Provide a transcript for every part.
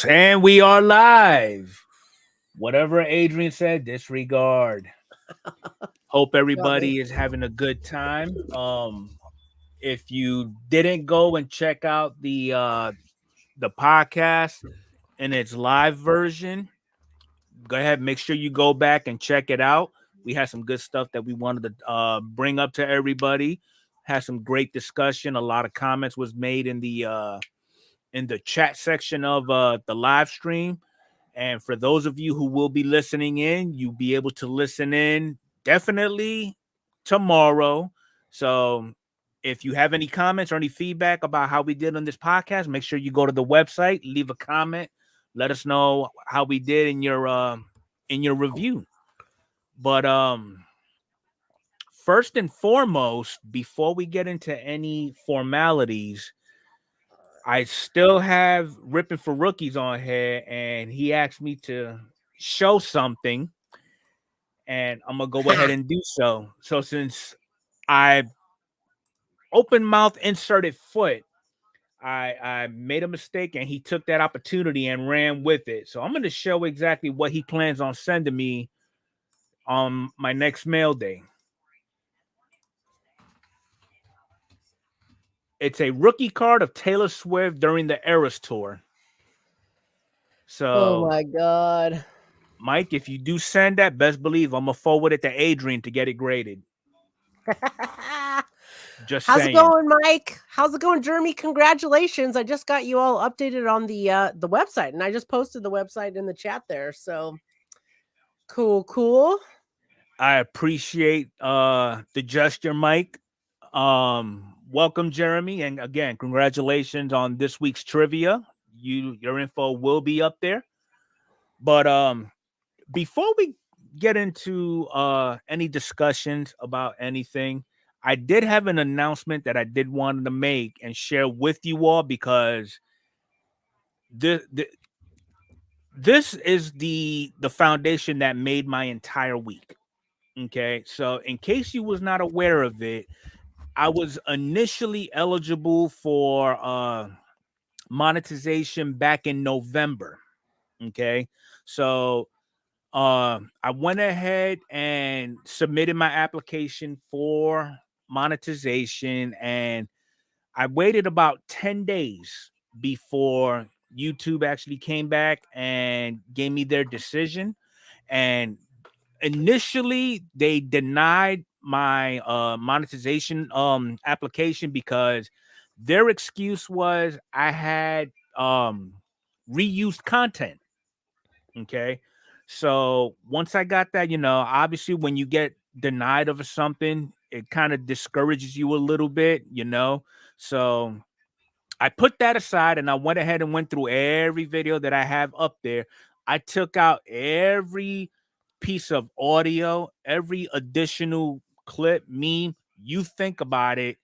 And we are live. Whatever Adrian said, disregard. Hope Got me. everybody is having a good time. If you didn't go and check out the podcast in its live version, go ahead, make sure you go back and check it out. We had some good stuff that we wanted to bring up to everybody. Had some great discussion. A lot of comments was made in the chat section of the live stream. And for those of you who will be listening in, you'll be able to listen in definitely tomorrow. So if you have any comments or any feedback about how we did on this podcast, make sure you go to the website, leave a comment, let us know how we did in your review. But first and foremost, before we get into any formalities, I still have Ripping for Rookies on here, and he asked me to show something, and I'm gonna go ahead and do so. So since I open mouth inserted foot, I made a mistake, and he took that opportunity and ran with it. So I'm gonna show exactly what he plans on sending me on my next mail day. It's a rookie card of Taylor Swift during the Eras tour. Oh So my god. Mike, if you do send that, best believe I'm gonna forward it to Adrian to get it graded. Just How's it saying. going, Mike? How's it going, Jeremy? Congratulations. I just got you all updated on the website, and I just posted the website in the chat there. So cool. I appreciate the gesture, Mike. Welcome, Jeremy, and again, congratulations on this week's trivia. Your info will be up there. But before we get into any discussions about anything, I did have an announcement that I did want to make and share with you all because this is the foundation that made my entire week. Okay, so in case you was not aware of it, I was initially eligible for monetization back in November. Okay, so I went ahead and submitted my application for monetization, and I waited about 10 days before YouTube actually came back and gave me their decision. And initially, they denied my monetization application because their excuse was I had reused content. Okay. So once I got that, obviously when you get denied of something, it kind of discourages you a little bit. So I put that aside and I went ahead and went through every video that I have up there. I took out every piece of audio, every additional clip, meme. You think about it,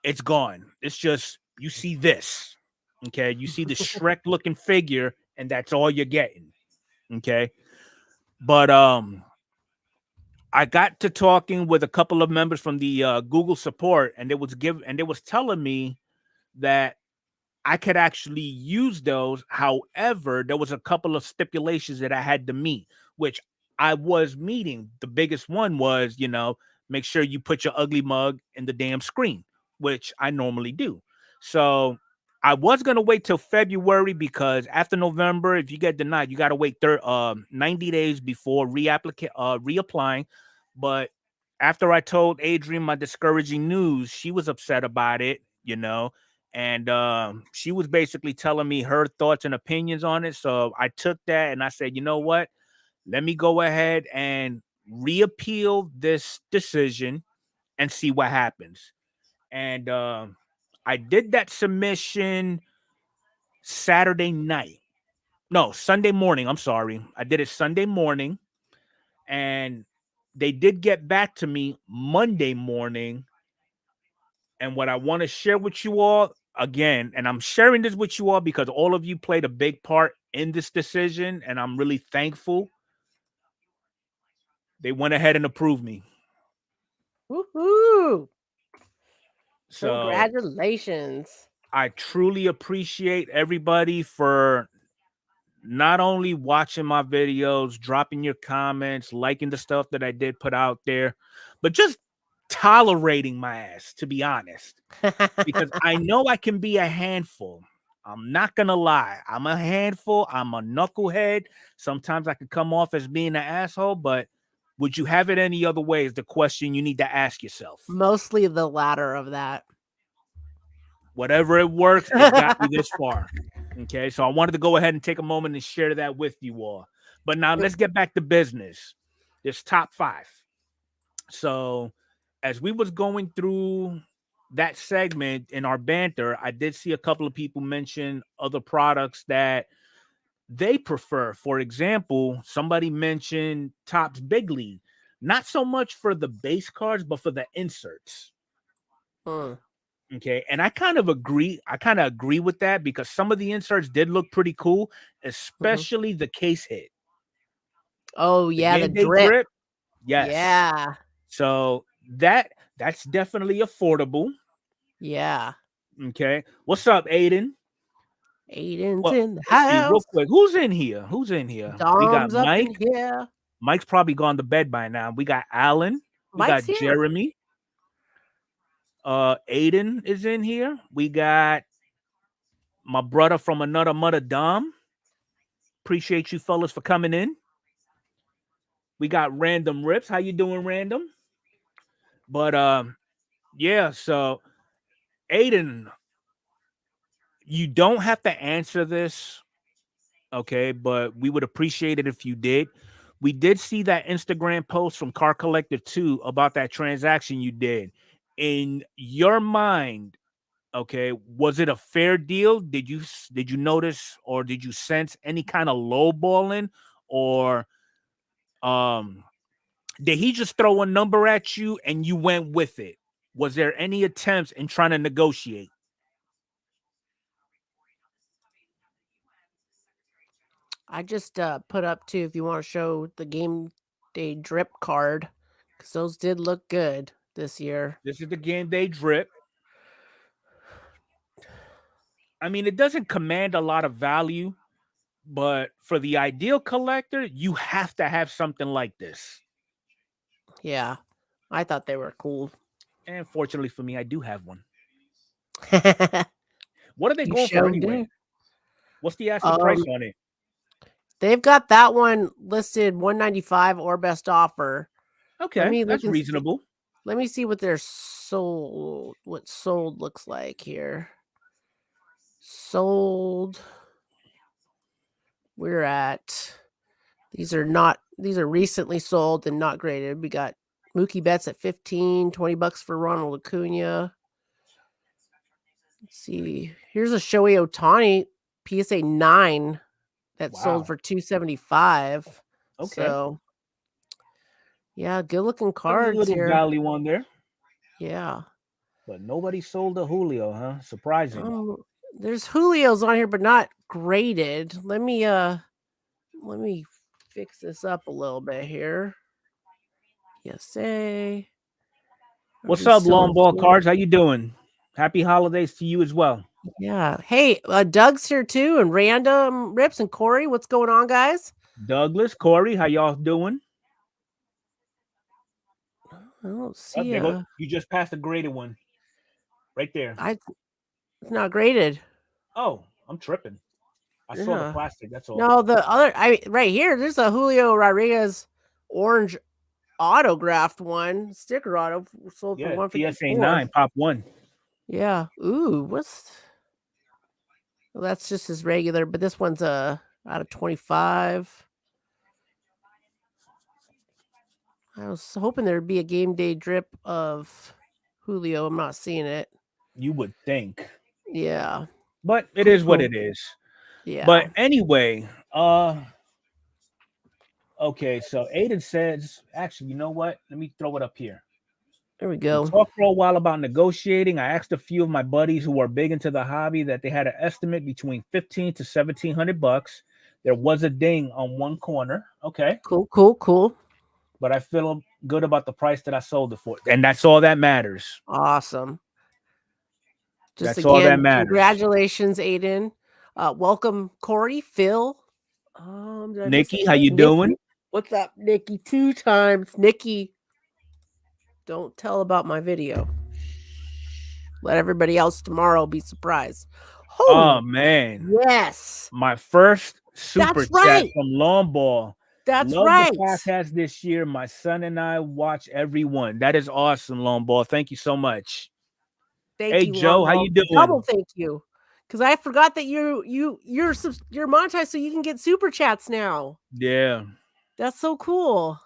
it's gone. It's just you see this. Okay. You see the Shrek looking figure, and that's all you're getting. Okay. But I got to talking with a couple of members from the Google support, and they was telling me that I could actually use those. However, there was a couple of stipulations that I had to meet, which I was meeting. The biggest one was, make sure you put your ugly mug in the damn screen, which I normally do. So I was gonna wait till February because after November, if you get denied, you gotta wait 90 days before reapplying. But after I told Adrian my discouraging news, she was upset about it. And she was basically telling me her thoughts and opinions on it. So I took that and I said, you know what? Let me go ahead and reappeal this decision and see what happens. And I did that submission Saturday night. No, Sunday morning. I'm sorry. I did it Sunday morning. And they did get back to me Monday morning. And what I want to share with you all again, and I'm sharing this with you all because all of you played a big part in this decision, and I'm really thankful. They went ahead and approved me. Woohoo! So Congratulations. I truly appreciate everybody for not only watching my videos, dropping your comments, liking the stuff that I did put out there, but just tolerating my ass, to be honest, because I know I can be a handful. I'm not gonna lie. I'm a handful. I'm a knucklehead. Sometimes I could come off as being an asshole, but would you have it any other way is the question you need to ask yourself. Mostly the latter of that. Whatever it works, it got me this far. Okay, so I wanted to go ahead and take a moment and share that with you all. But now let's get back to business. This top 5. So as we was going through that segment in our banter, I did see a couple of people mention other products that they prefer. For example, somebody mentioned Topps Big League, not so much for the base cards, but for the inserts. Okay, and I kind of agree. I kind of agree with that because some of the inserts did look pretty cool, especially the case hit. Oh The yeah, the game day drip. Yes. Yeah. So that's definitely affordable. Yeah. Okay. What's up, Aiden? Aiden's Well, in the let's see real house. quick. Who's in here? Who's in here? We got Dom's up Mike. in here. Mike's probably gone to bed by now. We got Alan. We Mike's got here. Jeremy. Aiden is in here. We got my brother from another mother, Dom. Appreciate you fellas for coming in. We got Random Rips. How you doing, Random? But yeah, so Aiden, you don't have to answer this, okay? But we would appreciate it if you did. We did see that Instagram post from Car Collector 2 about that transaction you did. In your mind, okay, was it a fair deal? Did you notice or did you sense any kind of lowballing, or did he just throw a number at you and you went with it? Was there any attempts in trying to negotiate? I just put up too if you want to show the game day drip card, because those did look good this year. This is the game day drip. I mean, it doesn't command a lot of value, but for the ideal collector, you have to have something like this. Yeah, I thought they were cool. And fortunately for me, I do have one. What What are they going for anyway? What's the asking price on it? They've got that one listed $195 or best offer. Okay, that's reasonable. Let me see what their sold looks like here. Sold. We're at, these are recently sold and not graded. We got Mookie Betts at 15, $20 for Ronald Acuna. Let's see. Here's a Shohei Ohtani PSA 9 that sold for $275. Okay. So yeah, good looking cards a little here. value on there. Yeah. But nobody sold a Julio, huh? Surprising. There's Julio's on here, but not graded. Let me fix this up a little bit here. Say. What's up, Long Ball Cards? How you doing? Happy holidays to you as well. Yeah. Hey, Doug's here too, and Random Rips and Corey. What's going on, guys? Douglas, Corey, how y'all doing? I don't see you just passed a graded one. Right there. It's not graded. Oh, I'm tripping. I saw the plastic. That's all. No, the other right here, there's a Julio Rodriguez orange autographed one, sticker auto, sold for $154. PSA 9, pop 1. Yeah. Ooh, well, that's just as regular, but this one's out of 25. I was hoping there'd be a game day drip of Julio. I'm not seeing it. You would think. Yeah. But it is what it is. Yeah. But anyway, okay, so Aiden says, actually, you know what? Let me throw it up here. There we go. We talked for a while about negotiating. I asked a few of my buddies who are big into the hobby that they had an estimate between $1,500 to $1,700. There was a ding on one corner. Okay. Cool. But I feel good about the price that I sold it for. And that's all that matters. Awesome. That's all that matters. Congratulations, Aiden. Welcome, Corey, Phil, Did I miss Nikki, how anything? you doing? What's up, Nikki? 2 times. Nikki, don't tell about my video. Let everybody else tomorrow be surprised. Oh Oh, man, yes. my first super That's chat right. from Longball. That's Love the right. podcast this year. My son and I watch every one. That is awesome, Longball. Thank you so much. Thank Hey you, Joe, how Longbow. you Double doing? thank you. Because I forgot that you're monetized, so you can get super chats now. Yeah. That's so cool.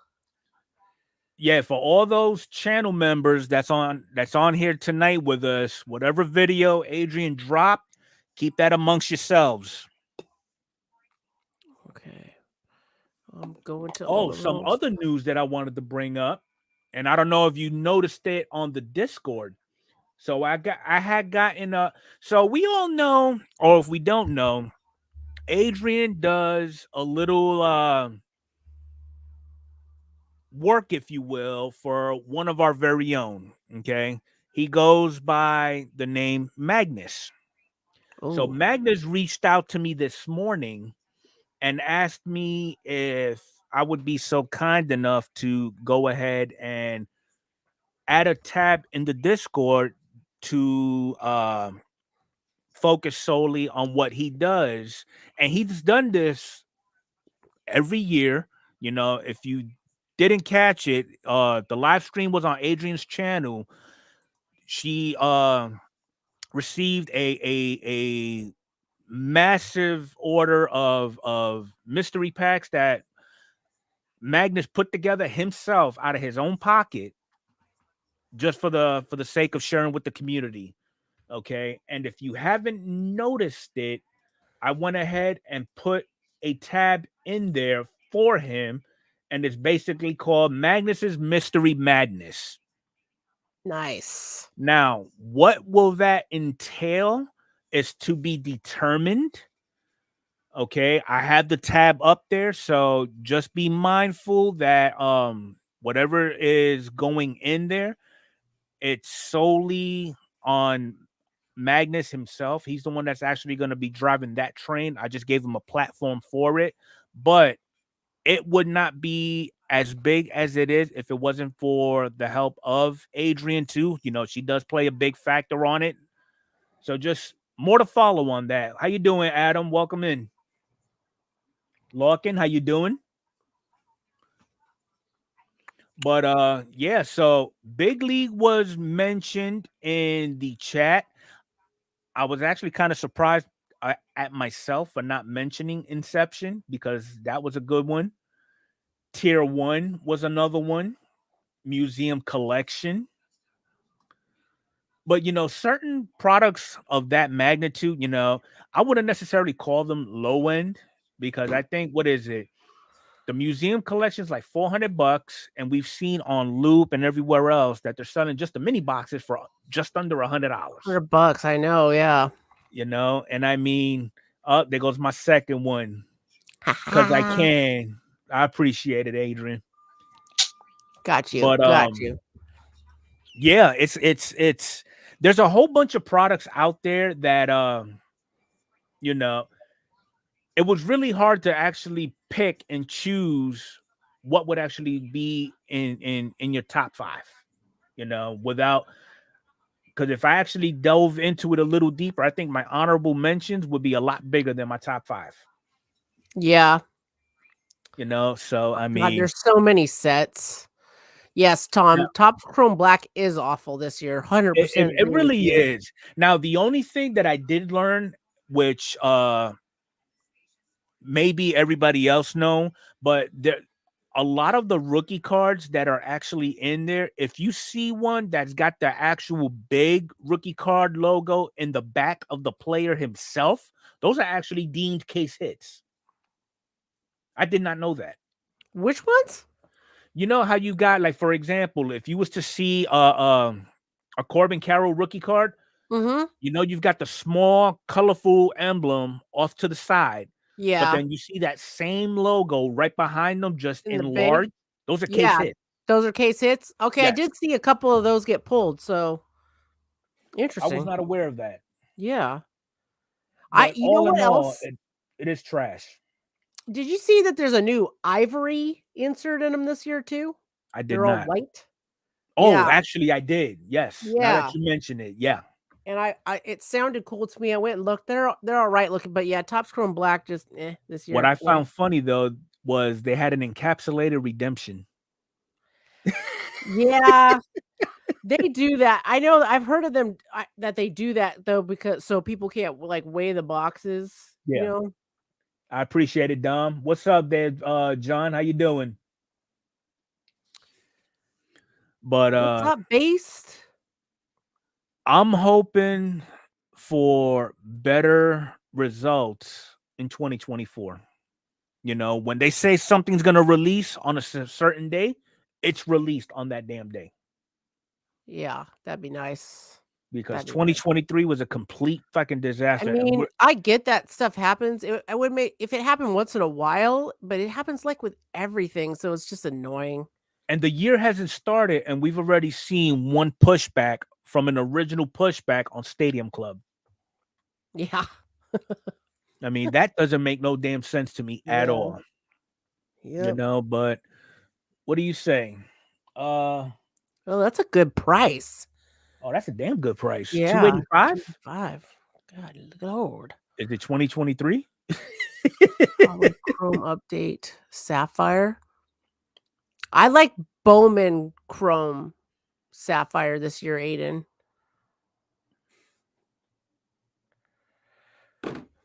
Yeah, for all those channel members that's on here tonight with us, whatever video Adrian dropped, keep that amongst yourselves. Okay. I'm going to all Oh, the some rooms. other news that I wanted to bring up, and I don't know if you noticed it on the Discord. So I had gotten so we all know, or if we don't know, Adrian does a little work, if you will, for one of our very own. Okay. He goes by the name Magnus. So Oh, Magnus reached out to me this morning and asked me if I would be so kind enough to go ahead and add a tab in the Discord to focus solely on what he does. And he's done this every year. You know, if you didn't catch it, the live stream was on Adrian's channel. She received a massive order of mystery packs that Magnus put together himself out of his own pocket, just for the sake of sharing with the community. Okay, and if you haven't noticed it, I went ahead and put a tab in there for him, and it's basically called Magnus's Mystery Madness. nice. Now, what will that entail is to be determined. Okay, I have the tab up there, so just be mindful that whatever is going in there, it's solely on Magnus himself. He's the one that's actually going to be driving that train. I just gave him a platform for it, but it would not be as big as it is if it wasn't for the help of Adrian too. You know, she does play a big factor on it. So just more to follow on that. How you doing, Adam? Welcome in. Larkin, how you doing? But yeah, so Big League was mentioned in the chat. I was actually kind of surprised at myself for not mentioning Inception, because that was a good one. Tier 1 was another one. Museum Collection. But you know, certain products of that magnitude, you know, I wouldn't necessarily call them low end, because I think, what is it? The Museum Collection is like $400, and we've seen on Loop and everywhere else that they're selling just the mini boxes for just under $100. $100. I know. Yeah. You know, and I mean, there goes my second one, because I Got can. I appreciate it, Adrian. you. But Got you. yeah, it's there's a whole bunch of products out there that you know, it was really hard to actually pick and choose what would actually be in your top 5, you know, without, because if I actually dove into it a little deeper, I think my honorable mentions would be a lot bigger than my top 5. Yeah. You know, so I God, mean, there's so many sets. Yes, now, Tom. Top Chrome Black is awful this year. 100% it agree with really you. is. Now, the only thing that I did learn, which maybe everybody else know, but there, a lot of the rookie cards that are actually in there, if you see one that's got the actual big rookie card logo in the back of the player himself, those are actually deemed case hits. I did not know that. Which ones? You know how you got, like, for example, if you was to see a Corbin Carroll rookie card, Mm-hmm. you know, you've got the small colorful emblem off to the side, but Yeah. then you see that same logo right behind them, just In in the big. large. Those are case Yeah. hits. Those are case hits. Okay, I Yes, did see a couple of those get pulled. So I was interesting. not aware of that. Yeah. But You know all what in all, else? it is trash. Did you see that there's a new ivory insert in them this year too? I did They're all not. white. Oh, Yeah, actually, I did. Yes. Now that yeah. you mention it, yeah. And I it sounded cool to me. I went and looked. They're all right looking, but yeah, Topps Chrome Black just this What year. I Eh. found funny though was they had an encapsulated redemption. Yeah, they do that. I know. I've heard of them that they do that though, because so people can't like weigh the boxes. You Yeah, know. I appreciate it, Dom. What's up there, John? How you doing? But What's up, based? I'm hoping for better results in 2024. You know, when they say something's going to release on a certain day, it's released on that damn day. Yeah, that'd be nice. Because That'd be nice. 2023 was a complete fucking I disaster. And mean, I get that stuff happens. I would make if it happened once in a while, but it happens like with everything, so it's just annoying. the year hasn't started, and we've already seen one pushback from an original pushback on Stadium Club. Yeah. I mean, that doesn't make no damn sense to me at Yeah. all. You Yep. know, but what do you say? Oh, that's a good price. Oh, that's a damn good price. Yeah. 285? 5. God Lord. Is it 2023? Chrome update Sapphire. I like Bowman Chrome Sapphire this year, Aiden.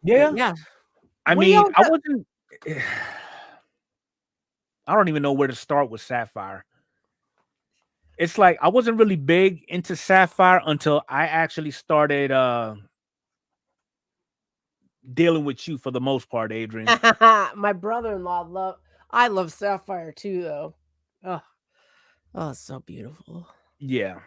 Yeah. Yeah. I What do y'all mean, I got? wasn't I don't even know where to start with Sapphire. It's like I wasn't really big into Sapphire until I actually started dealing with you for the most part, Adrian. My brother-in-law I love Sapphire too, though. Oh, it's so beautiful. Yeah.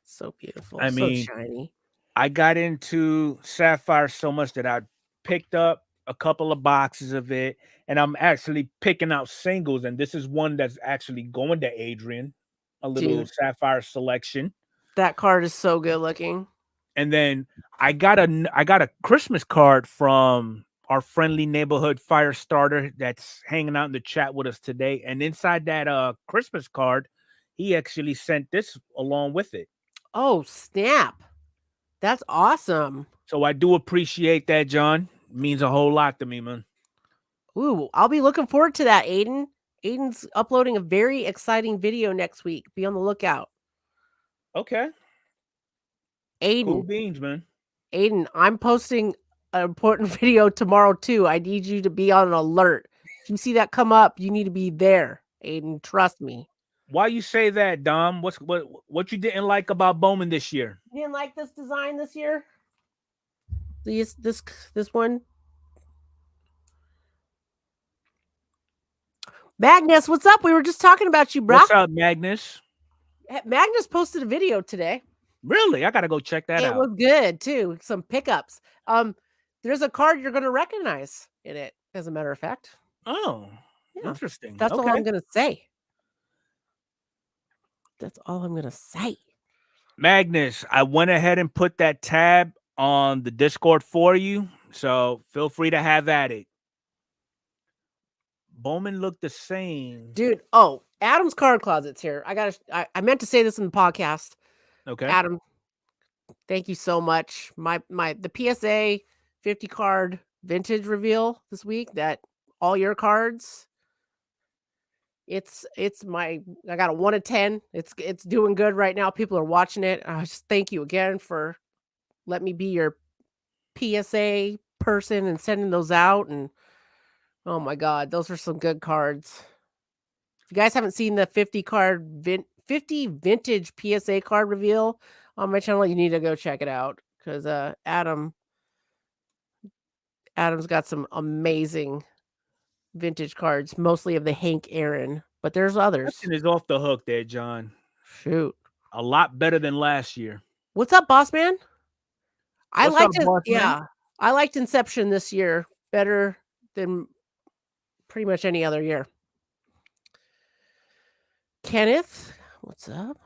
So beautiful. I So mean, shiny. I got into Sapphire so much that I picked up a couple of boxes of it, and I'm actually picking out singles, and this is one that's actually going to Adrian, a little Dude, Sapphire selection. that card is so good looking. And then I got a Christmas card from our friendly neighborhood fire starter that's hanging out in the chat with us today. And inside that Christmas card, he actually sent this along with it. Oh, snap. That's awesome. So I do appreciate that, John. It means a whole lot to me, man. Ooh, I'll be looking forward to that, Aiden. Aiden's uploading a very exciting video next week. Be on the lookout. Okay. Aiden. Cool beans, man. Aiden, I'm posting an important video tomorrow too. I need you to be on an alert. If you see that come up, you need to be there. Aiden, trust me. Why you say that, Dom? What you didn't like about Bowman this year? You didn't like this design this year? This one? Magnus, what's up? We were just talking about you, bro. What's up, Magnus? Magnus posted a video today. Really? I gotta go check that out. It was good too. Some pickups. There's a card you're gonna recognize in it, as a matter of fact. Oh, Yeah. interesting. That's okay. all I'm gonna say. That's all I'm gonna say. Magnus, I went ahead and put that tab on the Discord for you, so feel free to have at it. Bowman looked the same. Dude, oh, Adam's card closet's here. I meant to say this in the podcast. Okay. Adam, thank you so much. The PSA 50 card vintage reveal this week, that all your cards. I got a 1 of 10. It's doing good right now. People are watching it. I just thank you again for letting me be your PSA person and sending those out. And oh my God, those are some good cards. If you guys haven't seen the 50 vintage PSA card reveal on my channel, you need to go check it out, because Adam's got some amazing vintage cards, mostly of the Hank Aaron, but there's others. Nothing is off the hook there, John. Shoot. A lot better than last year. What's up, boss man? What's up, boss man? I liked Inception this year better than pretty much any other year. Kenneth, what's up?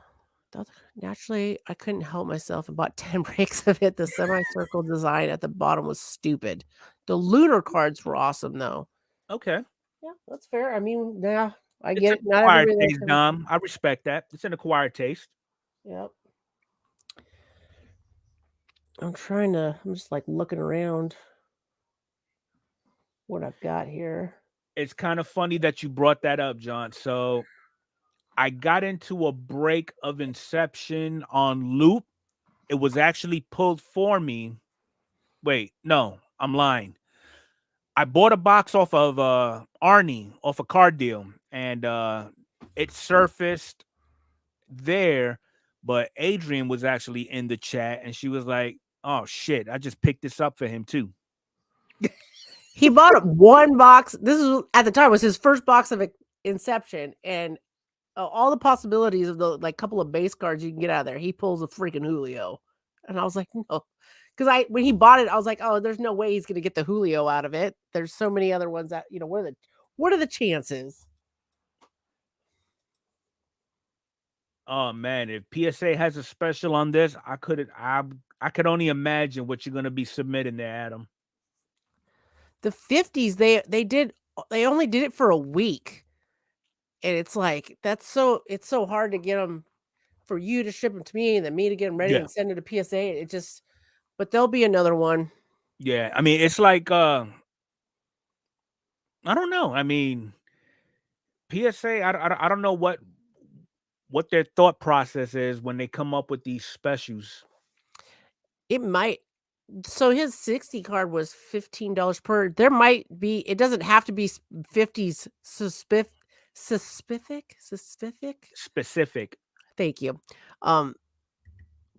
Naturally, I couldn't help myself and bought 10 breaks of it. The semicircle design at the bottom was stupid. The lunar cards were awesome, though. Okay. That's fair. I mean, yeah, I It's get an it. Not acquired everybody likes taste, everything. Dom. I respect that. It's an acquired taste. Yep. I'm just like looking around what I've got here. It's kind of funny that you brought that up, John. So I got into a break of Inception on loop. It was actually pulled for me. Wait, no, I'm lying. I bought a box off of Arnie off a card deal, and it surfaced there. But Adrian was actually in the chat, and she was like, "Oh shit, I just picked this up for him too." He bought one box. This is at the time was his first box of Inception, and all the possibilities of the like couple of base cards you can get out of there. He pulls a freaking Julio, and I was like, no, because when he bought it, I was like, oh, there's no way he's gonna get the Julio out of it. There's so many other ones that what are the chances? Oh man, if PSA has a special on this, I could only imagine what you're gonna be submitting there, Adam. The 50s, they only did it for a week, and it's like it's so hard to get them for you to ship them to me and then me to get them ready Yeah, and send it to PSA. It just, but there'll be another one. yeah. I mean, it's like I don't know. I mean, PSA. I don't know what their thought process is when they come up with these specials. It might. So his 60 card was $15 per. There might be. It doesn't have to be 50s specific. Specific. Thank you. Um,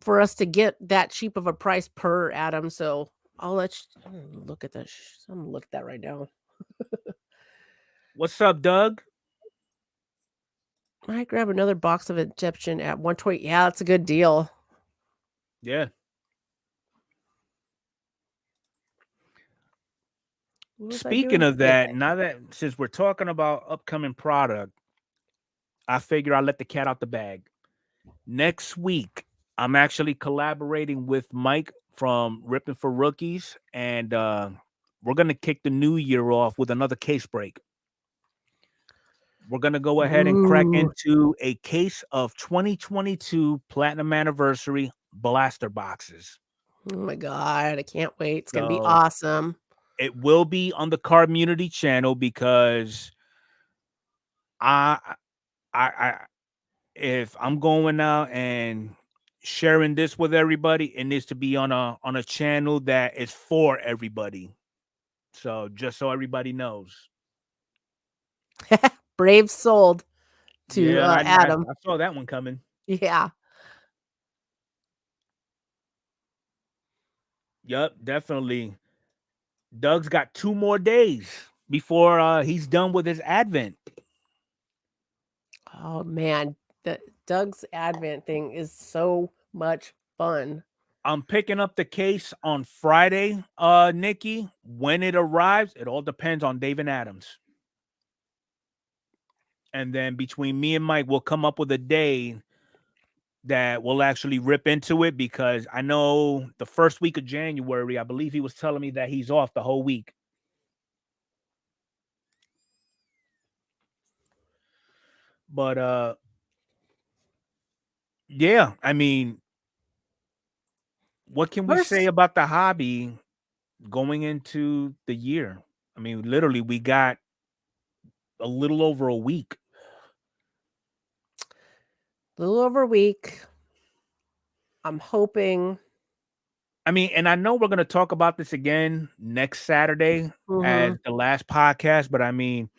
for us to get that cheap of a price per Adam. So I'll let you I'm gonna look at that. I'm gonna look at that right now. What's up, Doug? I might grab another box of Inception at 120. Yeah, that's a good deal. Yeah. What was I Speaking doing? of Okay. that, now that since we're talking about upcoming product, I figure I'll let the cat out the bag. Next week, I'm actually collaborating with Mike from Ripping for Rookies, and we're gonna kick the new year off with another case break. We're gonna go ahead and crack Ooh. into a case of 2022 Platinum Anniversary blaster boxes. Oh my god, I can't wait. It's gonna be So awesome. it will be on the Cardmunity channel because I, I, if I'm going out and sharing this with everybody, it needs to be on a channel that is for everybody. So just so everybody knows. Brave sold to Yeah, Adam. I saw that one coming. Yeah. Yep, definitely. Doug's got 2 more days before he's done with his advent. Oh man, the Doug's Advent thing is so much fun. I'm picking up the case on Friday, Nikki. When it arrives, it all depends on Dave and Adams. And then between me and Mike, we'll come up with a day that we'll actually rip into it because I know the first week of January, I believe he was telling me that he's off the whole week. But yeah, I mean, what can we say First, about the hobby going into the year? I mean, literally, we got a little over a week. a little over a week. I'm hoping. I mean, and I know we're going to talk about this again next Saturday as Mhm. the last podcast, but I mean,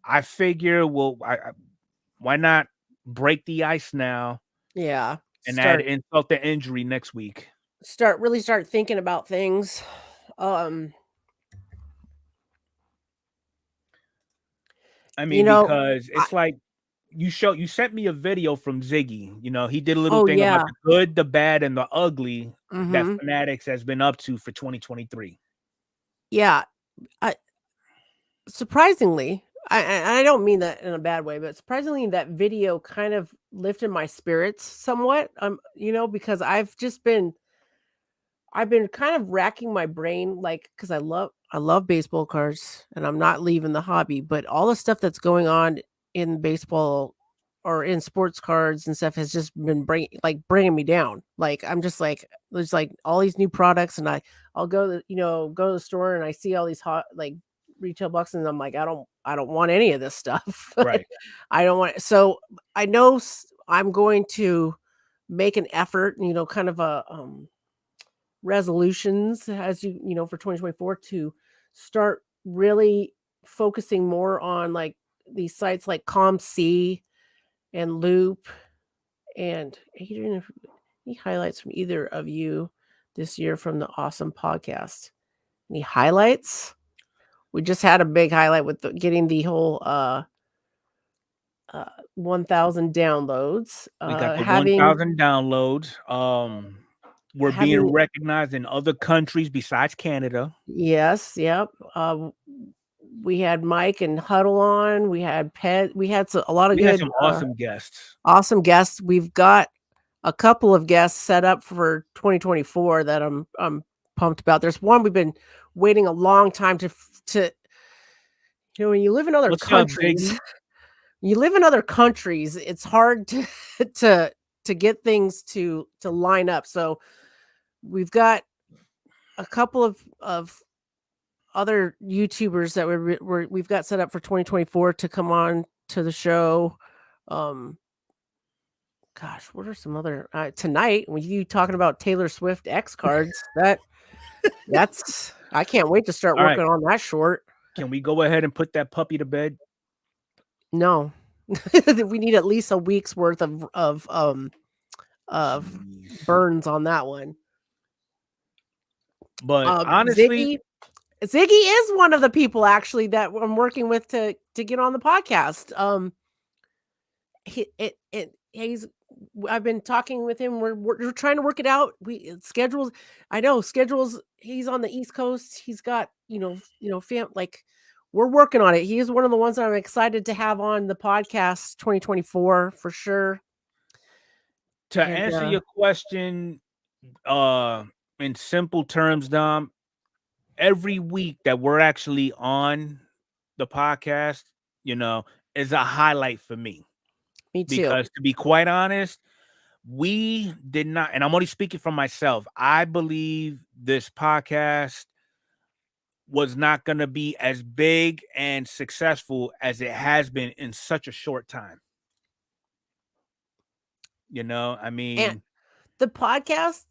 I figure why not break the ice now Yeah. and add Start insult to injury next week? start thinking about things. Um, I you mean, know, because I, it's like you sent me a video from Ziggy. You know, he did a little oh thing about yeah. the good, the bad, and the ugly that Mhm. Fanatics has been up to for 2023. Yeah. I surprisingly, I don't mean that in a bad way, but surprisingly that video kind of lifted my spirits somewhat. Because I've been kind of racking my brain, like, because I love I love baseball cards, and I'm not leaving the hobby, but all the stuff that's going on in baseball or in sports cards and stuff has just been bringing me down. Like, I'm just like, there's like all these new products, and I'll go to, go to the store and I see all these hot like retail boxes, and I'm like, I don't want any of this stuff. Right. I don't want. So I know I'm going to make an effort, kind of a resolutions as for 2024 to start really focusing more on like these sites like ComC and Loop. And Adrian, if any highlights from either of you this year from the awesome podcast? Any highlights? We just had a big highlight with getting the whole 1,000 downloads. We got the Having 1,000 downloads. We're being having recognized in other countries besides Canada. Yes, yep. We had Mike and Huddle on. We had Pet. We had a lot of We had good, some awesome guests. awesome guests. We've got a couple of guests set up for 2024 that I'm pumped about. There's one we've been waiting a long time to when you live in other What's up, countries. Biggie? You live in other countries. It's hard to to get things to line up. So we've got a couple of other YouTubers that we've got set up for 2024 to come on to the show. Gosh, what are some other tonight with you talking about Taylor Swift X cards? That's I can't wait to start All right. working on that short. Can we go ahead and put that puppy to bed? No, we need at least a week's worth of Jeez. burns on that one. But honestly, Ziggy is one of the people actually that I'm working with to get on the podcast. He's I've been talking with him. We're trying to work it out. Schedules. I know schedules. He's on the East Coast. He's got like we're working on it. He is one of the ones that I'm excited to have on the podcast 2024 for sure. To answer your question, in simple terms, Dom, every week that we're actually on the podcast, is a highlight for me. Me too. Because to be quite honest, we did not, and I'm only speaking for myself, I believe this podcast was not going to be as big and successful as it has been in such a short time. I mean, and the podcast,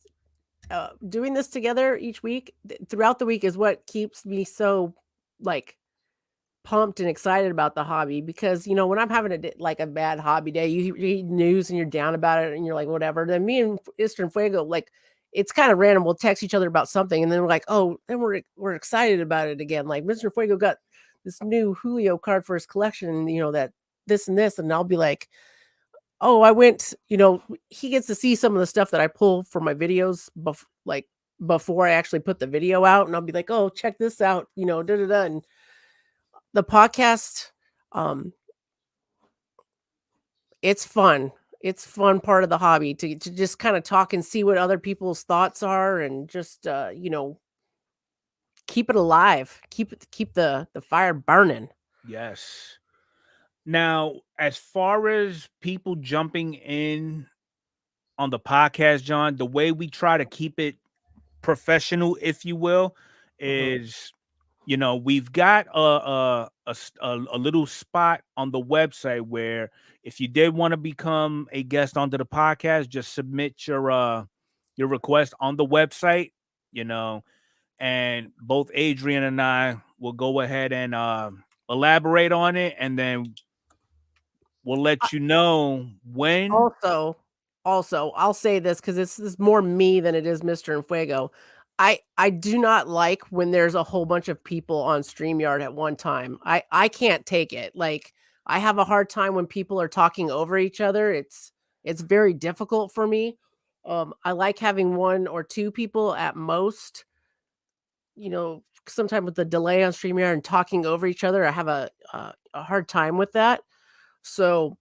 doing this together each week throughout the week is what keeps me so like pumped and excited about the hobby, because when I'm having a bad hobby day, you read news and you're down about it and you're like whatever, then me and Enfuego, like it's kind of random, we'll text each other about something and then we're like, oh, then we're excited about it again. Like Mr. Enfuego got this new Julio card for his collection, and that this and this, and I'll be like, oh, I went, he gets to see some of the stuff that I pull for my videos before I actually put the video out, and I'll be like, oh, check this out, and the podcast, it's fun. It's fun part of the hobby to just kind of talk and see what other people's thoughts are, and just keep it alive, keep the fire burning. yes. Now, as far as people jumping in on the podcast, John, the way we try to keep it professional, if you will, is we've got a little spot on the website where if you did want to become a guest onto the podcast, just submit your request on the website, and both Adrian and I will go ahead and elaborate on it, and then we'll let you know when. Also, I'll say this because this is more me than it is Mr. Enfuego. I do not like when there's a whole bunch of people on StreamYard at one time. I can't take it. Like, I have a hard time when people are talking over each other. It's very difficult for me. I like having one or two people at most. Sometimes with the delay on StreamYard and talking over each other, I have a hard time with that. So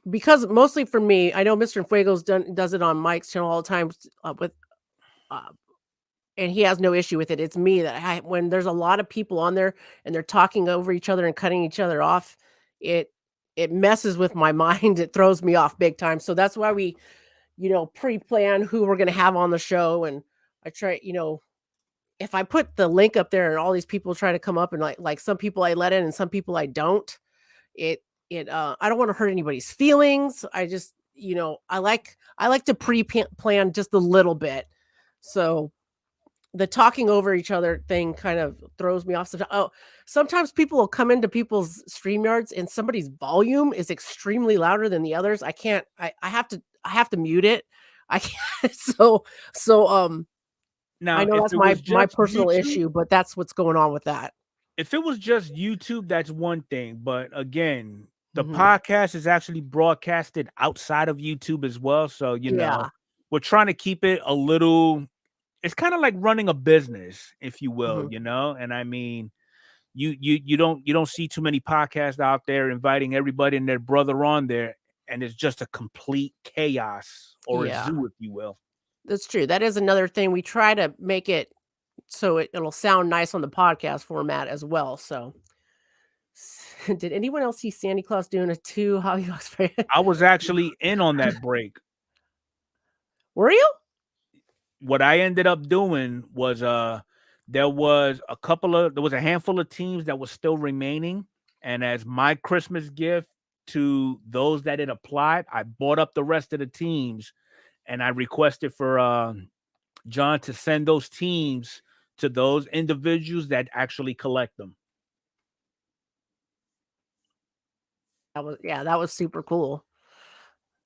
because mostly for me, I know Mr. Enfuego's does it on Mike's channel all the time with and he has no issue with it. It's me that when there's a lot of people on there and they're talking over each other and cutting each other off, it messes with my mind. It throws me off big time. So that's why we, pre-plan who we're going to have on the show. And I try, if I put the link up there and all these people try to come up and like some people I let in and some people I don't, I don't want to hurt anybody's feelings. I just, I like to pre-plan just a little bit. So the talking over each other thing kind of throws me off. Sometimes people will come into people's StreamYards and somebody's volume is extremely louder than the others. I can't, I have to mute it. I can't. Now, I know if that's it was my just personal YouTube, issue, but that's what's going on with that. if it was just YouTube, that's one thing. But again, the Mhm. podcast is actually broadcasted outside of YouTube as well. So, Yeah. we're trying to keep it a little, it's kind of like running a business, if you will, Mhm. and I mean, you don't see too many podcasts out there inviting everybody and their brother on there, and it's just a complete chaos or a Yeah. zoo, if you will. That's true. That is another thing. We try to make it so it'll sound nice on the podcast format as well. So, did anyone else see Sandy Claus doing a 2 hobby box fair? I was actually in on that break. Were you? What I ended up doing was there was a handful of teams that was still remaining, and as my Christmas gift to those that it applied, I bought up the rest of the teams, and I requested for John to send those teams to those individuals that actually collect them. That was super cool.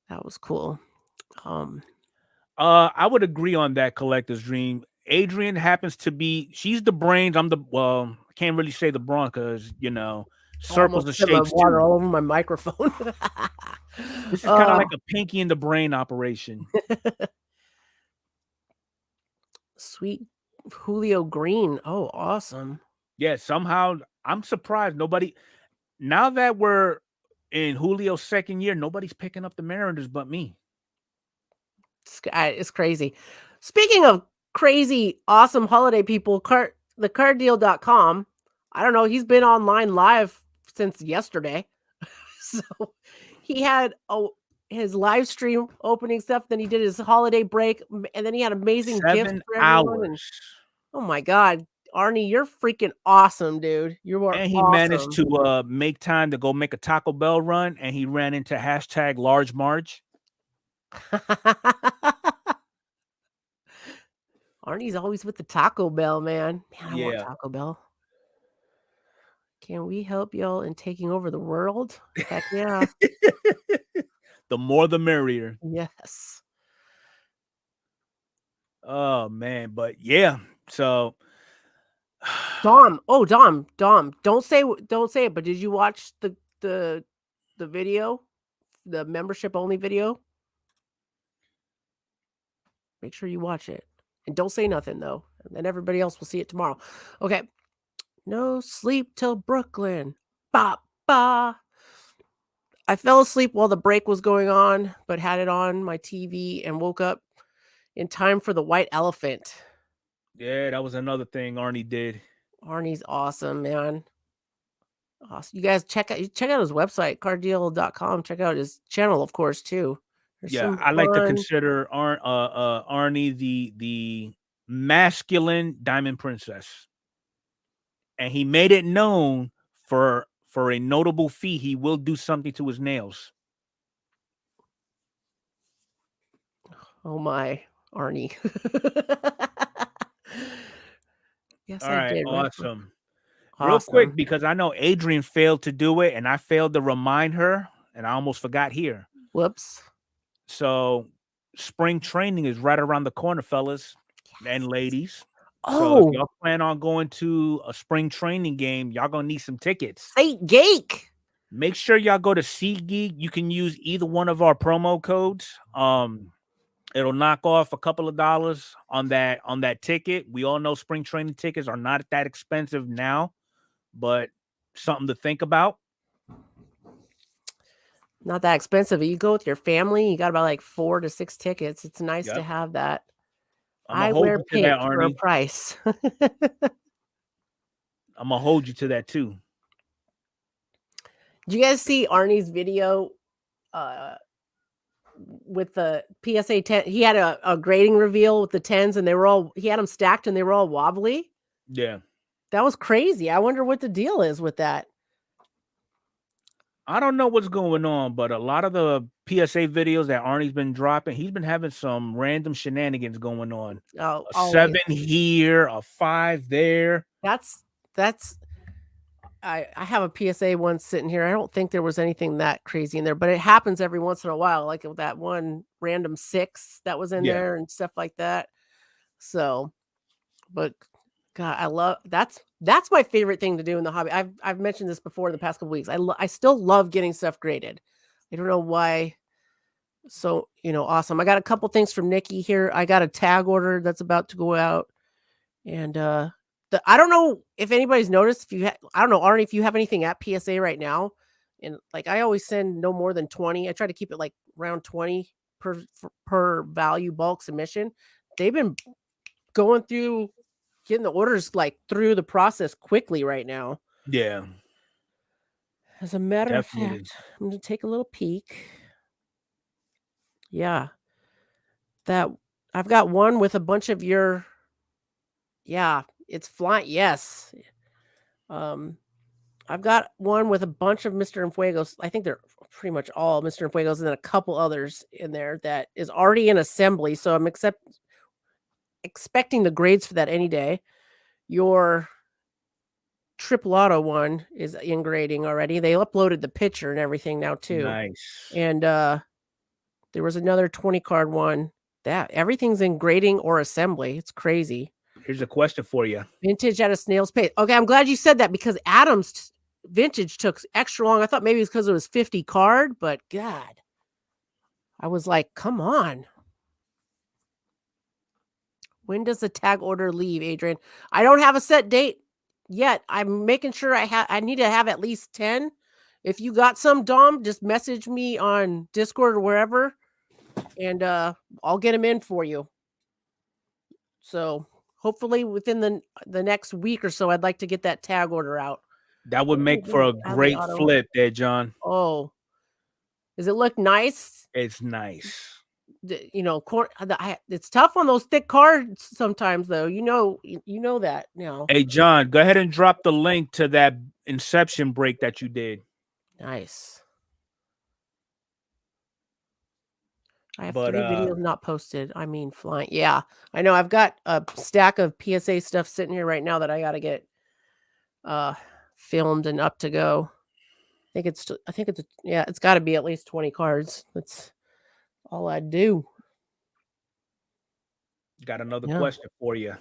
That was cool. I would agree on that collector's dream. Adrian happens to be, she's the brains. I can't really say the brawn because, circles Almost and spit my shapes water too. all over my microphone. This is kind of like a pinky in the brain operation. Sweet Julio Green. Oh, awesome. Yeah, somehow I'm surprised now that we're in Julio's second year, nobody's picking up the Mariners but me. It's crazy. Speaking of crazy, awesome holiday people, thecarddeal.com. I don't know. He's been online live since yesterday. So he had his live stream opening stuff. Then he did his holiday break. And then he had amazing gifts 7 for everyone. And hours. oh my God, Arnie, you're freaking awesome, dude. You are And he managed awesome. to make time to go make a Taco Bell run, and he ran into hashtag Large Marge. Arnie's always with the Taco Bell, man. Man, I want Yeah. Taco Bell. Can we help y'all in taking over the world? Heck yeah. The more the merrier. Yes. Oh man, but yeah. So Dom. Oh, Dom. Don't say it, but did you watch the video? The membership only video? Make sure you watch it. And don't say nothing though. And then everybody else will see it tomorrow. Okay. No sleep till Brooklyn. Ba ba. I fell asleep while the break was going on, but had it on my TV and woke up in time for the white elephant. yeah, that was another thing Arnie did. Arnie's awesome, man. Awesome. You guys check out his website, carddeal.com. Check out his channel, of course, too. There's Yeah, some I like to fun. consider Arnie the masculine diamond princess. And he made it known for a notable fee, he will do something to his nails. Oh my, Arnie. Yes, All I right, did. Right. awesome. Real quick, Awesome. because I know Adrian failed to do it, and I failed to remind her, and I almost forgot here. Whoops. So, spring training is right around the corner, fellas and Yes. ladies. So, if Oh, y'all plan on going to a spring training game, y'all gonna need some tickets. St. Gake. Make sure y'all go to SeatGeek. You can use either one of our promo codes. It'll knock off a couple of dollars on that ticket. We all know spring training tickets are not that expensive now, but something to think about. Not that expensive. You go with your family, you got about like 4 to 6 tickets. It's nice to Yep. have that. I'm gonna I hold wear you to that, pink for a Arnie. price. I'm gonna hold you to that too. Did you guys see Arnie's video with the PSA 10? He had a grading reveal with the 10s, and he had them stacked and they were all wobbly. Yeah. That was crazy. I wonder what the deal is with that. I don't know what's going on, but a lot of the PSA videos that Arnie's been dropping, he's been having some random shenanigans going on. Oh, A always. 7 here, a 5 there. That's I have a PSA one sitting here. I don't think there was anything that crazy in there, but it happens every once in a while, like with that one random 6 that was in Yeah. there and stuff like that. So, but God, I love that's my favorite thing to do in the hobby. I've mentioned this before in the past couple weeks. I still love getting stuff graded. I don't know why. So, awesome. I got a couple things from Nikki here. I got a tag order that's about to go out. And I don't know if anybody's noticed, I don't know, Arnie, if you have anything at PSA right now. And like I always send no more than 20. I try to keep it like around 20 per value bulk submission. They've been going through getting the orders like through the process quickly right now. Yeah. As a matter of Definitely. fact, I'm gonna take a little peek. Yeah. That I've got one with a bunch of yeah, it's flying. Yes. Um I've got one with a bunch of Mr. Enfuegos. I think they're pretty much all Mr. Enfuegos, and then a couple others in there that is already in assembly. So I'm expecting the grades for that any day. Your triple auto one is in grading already. They uploaded the picture and everything now too. Nice. And there was another 20 card one that everything's in grading or assembly. It's crazy. Here's a question for you. Vintage at a snail's pace. Okay, I'm glad you said that because Adam's vintage took extra long. I thought maybe it's because it was 50 card, but God, I was like, come on. When does the tag order leave, Adrian? I don't have a set date yet. I'm making sure I need to have at least 10. If you got some, Dom, just message me on Discord or wherever, and I'll get them in for you. So hopefully within the next week or so, I'd like to get that tag order out. That would make for a great flip there, John. Oh, does it look nice? It's nice. It's tough on those thick cards sometimes, though. You know that now. Hey, John, go ahead and drop the link to that Inception break that you did. Nice. I have 3 videos not posted. I mean, flying. Yeah, I know. I've got a stack of PSA stuff sitting here right now that I got to get filmed and up to go. I think it's got to be at least 20 cards. That's all I do. Got another question for you.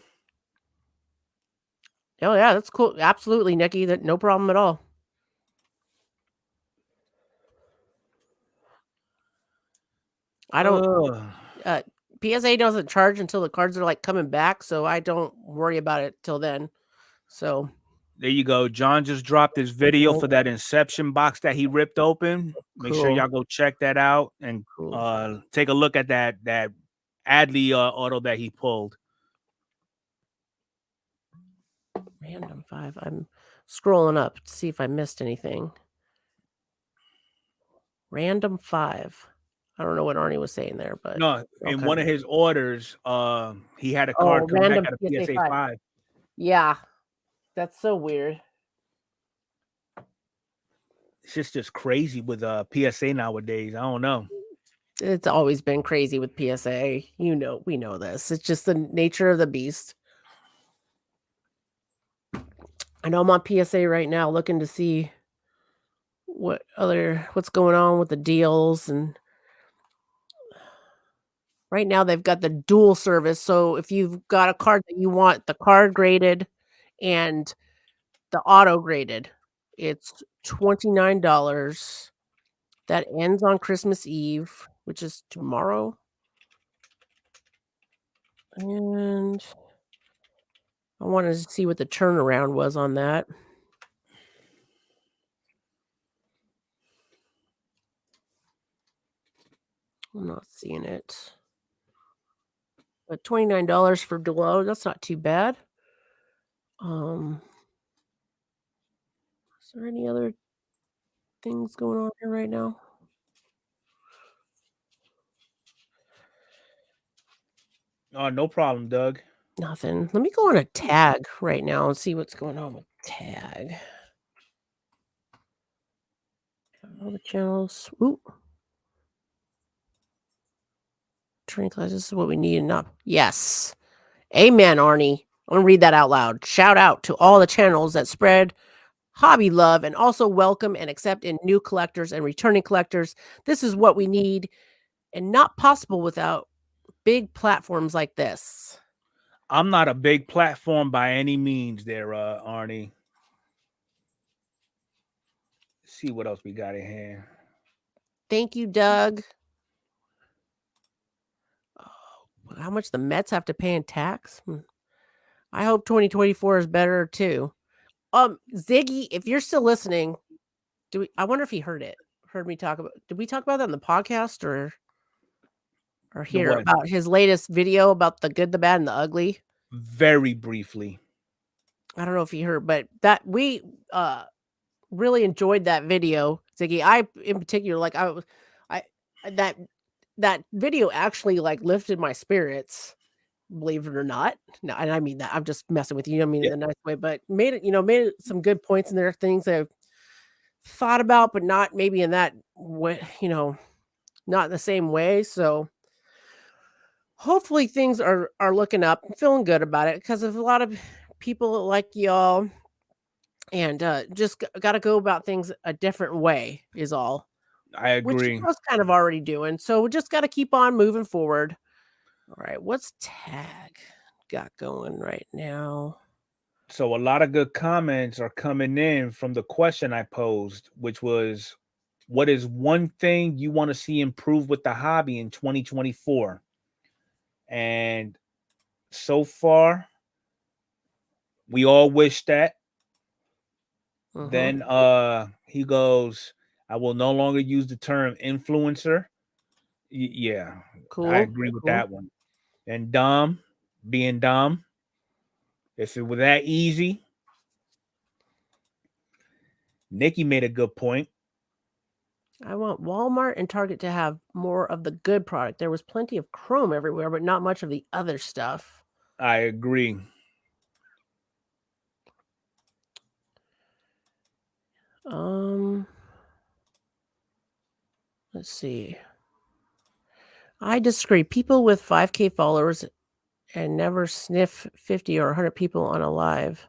Oh yeah, that's cool. Absolutely, Nikki. That no problem at all. I don't. PSA doesn't charge until the cards are like coming back, so I don't worry about it till then. So there you go. John just dropped his video for that Inception box that he ripped open. Make sure y'all go check that out and take a look at that Adley auto that he pulled. Random 5. I'm scrolling up to see if I missed anything. Random 5. I don't know what Arnie was saying there, but no, in one of his orders, he had a card come back at a PSA 5. Yeah, that's so weird. It's just crazy with PSA nowadays. I don't know. It's always been crazy with PSA. We know this. It's just the nature of the beast. I know I'm on PSA right now looking to see what's going on with the deals, and right now they've got the dual service. So if you've got a card that you want the card graded and the auto graded, it's $29. That ends on Christmas Eve, which is tomorrow. And I wanted to see what the turnaround was on that. I'm not seeing it. But $29 for Delo, that's not too bad. Is there any other things going on here right now? Oh, no problem, Doug. Nothing. Let me go on a tag right now and see what's going on with tag. All the channels. Ooh. Training class. This is what we need. Enough. Yes. Amen, Arnie. I'm going to read that out loud. Shout out to all the channels that spread hobby love and also welcome and accept in new collectors and returning collectors. This is what we need and not possible without big platforms like this. I'm not a big platform by any means there, Arnie. Let's see what else we got in here. Thank you, Doug. Oh, how much the Mets have to pay in tax? I hope 2024 is better too. Ziggy, if you're still listening, I wonder if he heard me talk about, did we talk about that in the podcast or here about his latest video about the good, the bad, and the ugly? Very briefly. I don't know if he heard, but that we really enjoyed that video, Ziggy. I in particular, like that video actually like lifted my spirits, believe it or not. No, and I mean that I'm just messing with you. I mean in a nice way, but made some good points in there, things I've thought about, but not maybe in that way, not in the same way. So hopefully things are looking up. I'm feeling good about it because of a lot of people like y'all. And just got to go about things a different way is all. I agree. Which I was kind of already doing. So we just got to keep on moving forward. All right. What's tag got going right now? So a lot of good comments are coming in from the question I posed, which was, what is one thing you want to see improve with the hobby in 2024? And so far, we all wish that. Then he goes, I will no longer use the term influencer. Yeah, cool. I agree with that one. And Dom, being Dom, if it were that easy. Nikki made a good point. I want Walmart and Target to have more of the good product. There was plenty of chrome everywhere, but not much of the other stuff. I agree. Let's see. I disagree. People with 5K followers and never sniff 50 or 100 people on a live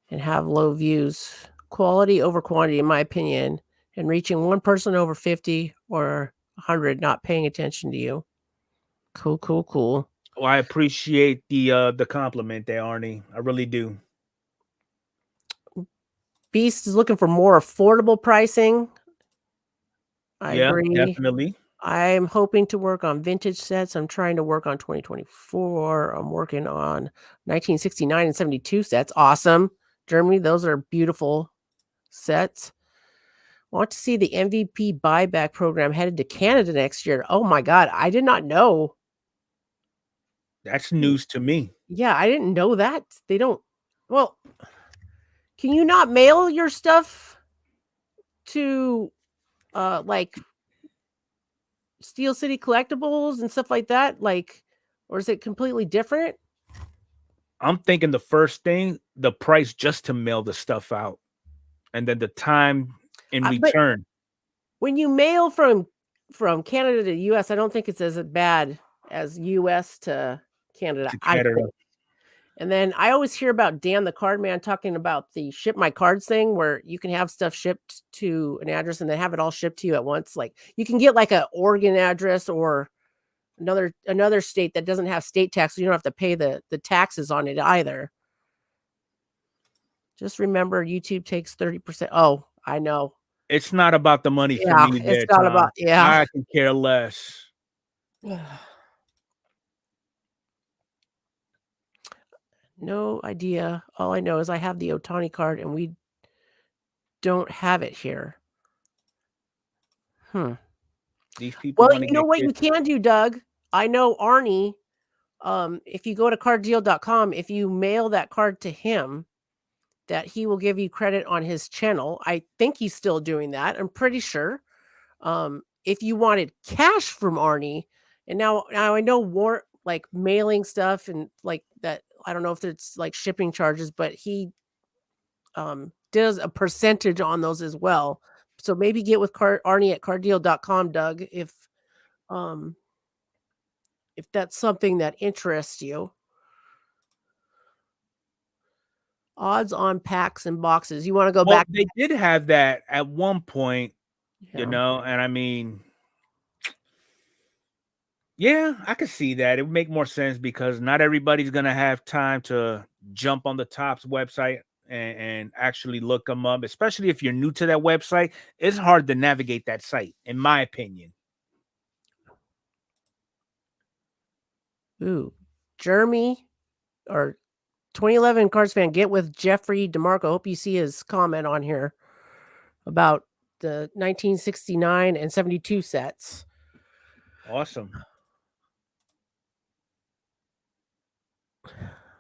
and have low views. Quality over quantity, in my opinion, and reaching one person over 50 or 100 not paying attention to you. Cool. Well, I appreciate the compliment there, Arnie. I really do. Beast is looking for more affordable pricing. I agree. Definitely. I'm hoping to work on vintage sets. I'm trying to work on 2024. I'm working on 1969 and 72 sets. Awesome. Germany, those are beautiful sets. Want to see the MVP buyback program headed to Canada next year. Oh my God. I did not know. That's news to me. Yeah, I didn't know that. They don't. Well, can you not mail your stuff to like Steel City Collectibles and stuff like that? Like, or is it completely different? I'm thinking the first thing, the price just to mail the stuff out, and then the time in return. When you mail from Canada to US, I don't think it's as bad as US to Canada. And then I always hear about Dan the Card Man talking about the ship my cards thing, where you can have stuff shipped to an address and then have it all shipped to you at once. Like you can get like an Oregon address or another state that doesn't have state tax, so you don't have to pay the taxes on it either. Just remember, YouTube takes 30%. Oh, I know. It's not about the money for me. It's not about, I can care less. No idea. All I know is I have the Otani card and we don't have it here. These people. Well, you know what you can do, Doug? I know Arnie If you go to carddeal.com, if you mail that card to him, that he will give you credit on his channel. I think he's still doing that. I'm pretty sure. If you wanted cash from Arnie, and now I know war like mailing stuff and like that. I don't know if it's like shipping charges, but he does a percentage on those as well. So maybe get with Arnie at carddeal.com, Doug, um if that's something that interests you. Odds on packs and boxes. You want to go Well, back? they did have that at one point, you Yeah. know, and I mean, yeah, I could see that. It would make more sense because not everybody's gonna have time to jump on the Topps website and actually look them up, especially if you're new to that website. It's hard to navigate that site, in my opinion. Ooh, Jeremy or 2011 Cards fan, get with Jeffrey DeMarco. Hope you see his comment on here about the 1969 and 72 sets. Awesome.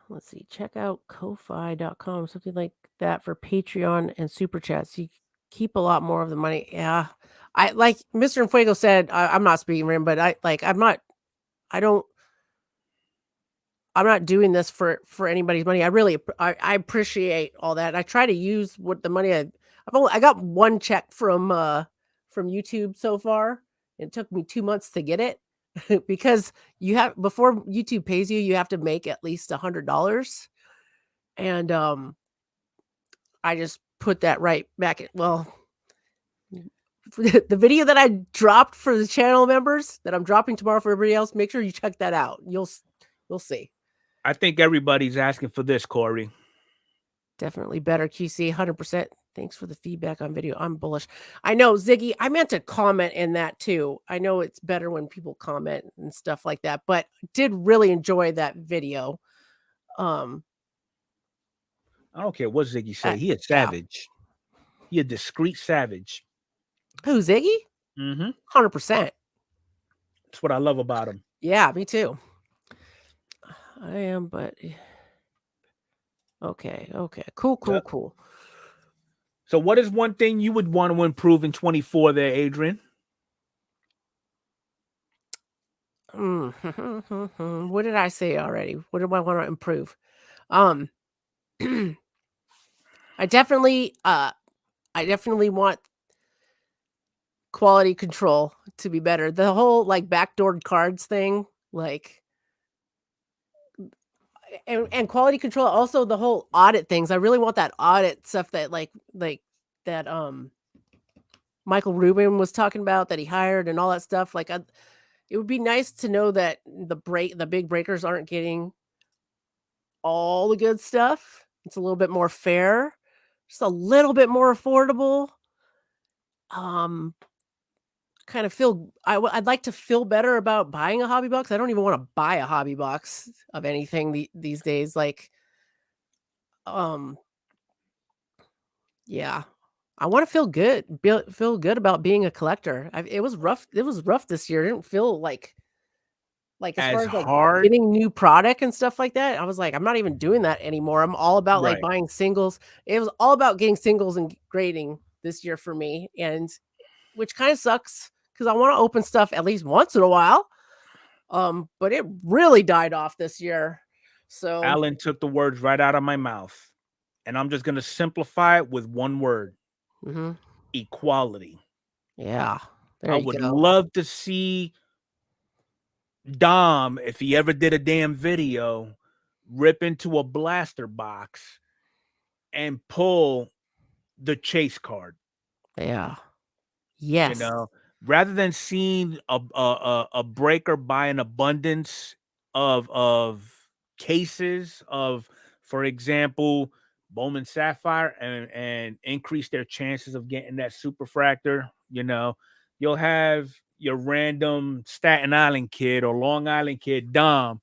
Let's see. Check out ko-fi.com, something like that for Patreon and Super Chats. You keep a lot more of the money. Yeah. I like Mr. Enfuego said, I'm not speaking for him, but I'm not doing this for anybody's money. I appreciate all that. I try to use what the money I got one check from YouTube so far. It took me 2 months to get it because you have before YouTube pays you, you have to make at least $100. And I just put that right back at the video that I dropped for the channel members that I'm dropping tomorrow for everybody else. Make sure you check that out. You'll see. I think everybody's asking for this, Corey. Definitely better QC, 100%. Thanks for the feedback on video. I'm bullish. I know, Ziggy, I meant to comment in that too. I know it's better when people comment and stuff like that, but did really enjoy that video. I don't care what Ziggy say. He a Yeah. savage. He a discreet savage. Who, Ziggy? 100%. That's what I love about him. Yeah, me too. I am, but okay. Cool. So what is one thing you would want to improve in 24 there, Adrian? What did I say already? What do I want to improve? I definitely want quality control to be better. The whole like backdoored cards thing, like and quality control, also the whole audit things. I really want that audit stuff that like that Michael Rubin was talking about that he hired and all that stuff. Like it would be nice to know that the big breakers aren't getting all the good stuff. It's a little bit more fair, just a little bit more affordable. Kind of I'd like to feel better about buying a hobby box. I don't even want to buy a hobby box of anything these days. Like, yeah, I want to feel good, feel good about being a collector. It was rough. It was rough this year. It didn't feel like as far As as like hard, getting new product and stuff like that. I was like, I'm not even doing that anymore. I'm all about like right? buying singles. It was all about getting singles and grading this year for me, and which kind of sucks because I want to open stuff at least once in a while. But it really died off this year. So Alan took the words right out of my mouth, and I'm just gonna simplify it with one word: equality. yeah, there I you would go. love to see Dom, if he ever did a damn video, rip into a blaster box and pull the chase card. Yeah. You Yes. know, rather than seeing a breaker buy an abundance of cases of, for example, Bowman Sapphire and increase their chances of getting that superfractor. You know, you'll have your random Staten Island kid or Long Island kid, Dom.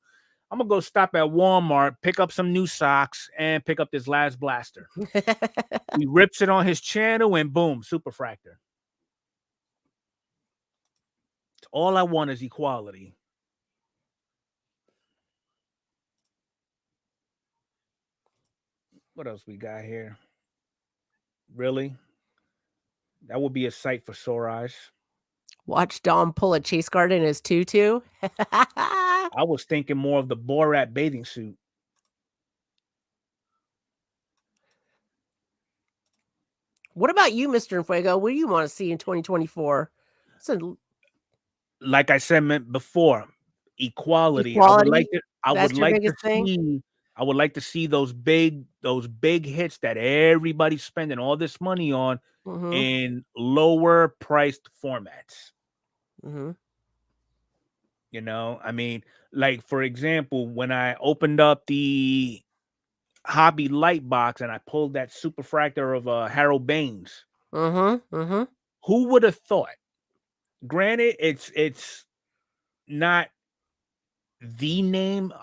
I'm gonna go stop at Walmart, pick up some new socks, and pick up this last blaster. He rips it on his channel, and boom, superfractor. All I want is equality. What else we got here? Really? That would be a sight for sore eyes. Watch Dom pull a chase card in his tutu. I was thinking more of the Borat bathing suit. What about you, Mr. Enfuego? What do you want to see in 2024? So, Like I said before, equality. equality. I would That's your like to biggest thing? see I would like to see those big hits that everybody's spending all this money on Mm-hmm. in lower priced formats. Mm-hmm. You know, I mean, like for example, when I opened up the hobby light box and I pulled that superfractor of Harold Baines, Mm-hmm. Mm-hmm. who would have thought? Granted, it's not the name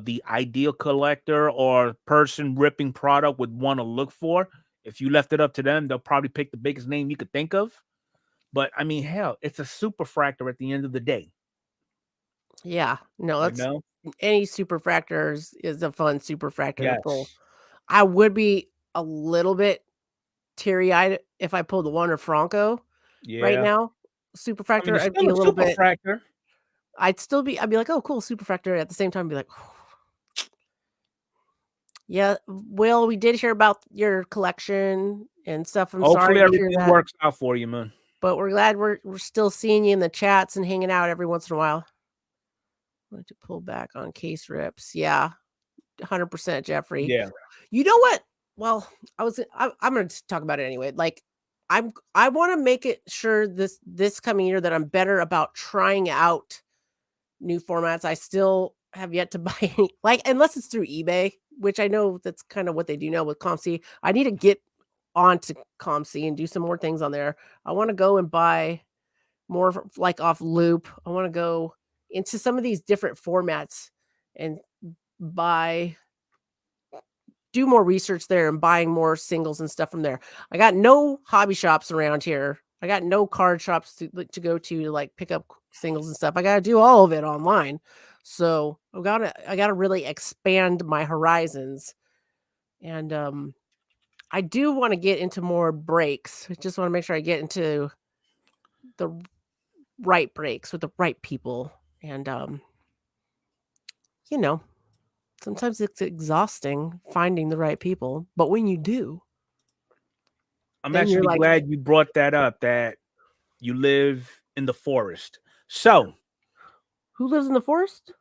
the ideal collector or person ripping product would want to look for. If you left it up to them, they'll probably pick the biggest name you could think of. But I mean, hell, it's a superfractor at the end of the day. Yeah. No, You that's know? any superfractor is a fun superfractor to pull. Yes. I would be a little bit teary-eyed if I pulled the Wander Franco right Yeah. now. I mean, Superfractor, it's I'd still be a a little bit. superfractor. I'd be like, oh, cool, superfractor. At the same time, be like, yeah, Will, we did hear about your collection and stuff. I'm Hopefully sorry to hear everything that, works out for you, man. but we're glad we're still seeing you in the chats and hanging out every once in a while. I like to pull back on case rips. Yeah, 100%, Jeffrey. Yeah. You know what? Well, I'm going to talk about it anyway. Like I want to make it sure this coming year that I'm better about trying out new formats. I still have yet to buy any, like, unless it's through eBay, which I know that's kind of what they do now with ComC. I need to get onto ComC and do some more things on there. I want to go and buy more like off Loop. I want to go into some of these different formats and buy do more research there and buying more singles and stuff from there. I got no hobby shops around here. I got no card shops to go to like pick up singles and stuff. I got to do all of it online. So I gotta really expand my horizons. And I do want to get into more breaks. I just want to make sure I get into the right breaks with the right people. And you know, sometimes it's exhausting finding the right people, but when you do, I'm then you're actually like, glad you brought that up, that you live in the forest. So, who lives in the forest?